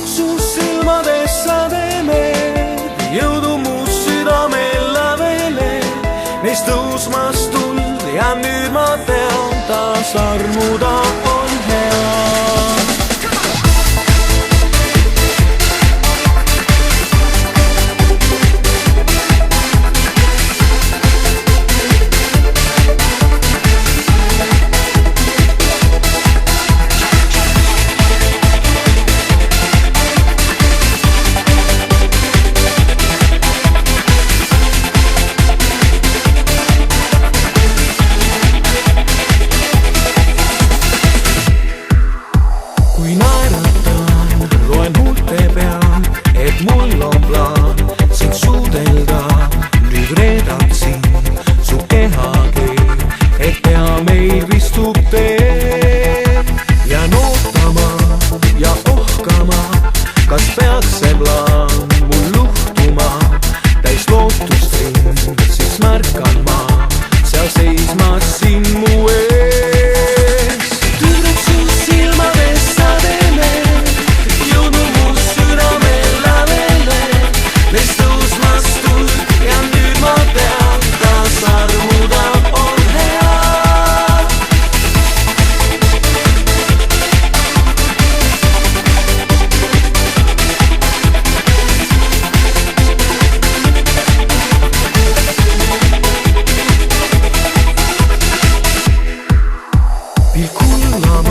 su silmades sädemed, jõudu mu südamel lävele. Neist tõusmas tuld ja nüüd ma tean, taas armuda on hea. Kui naeratan, loen huulte peal, et mul on plaan sind suudelda. Nüüd reedab sind su kehakeel, et pea meil ristub tee. Jään ootama ja ohkama, kas peaks see plaan mul luhtuma. Täis lootust rind, siis märkan ma seal seismas sind mu ees. Tüdruk su silmades sädemed, jõudu mu südamel lävele. Neist tõusmas tuld ja nüüd ma tean, taas armuda on hea. Pilkulla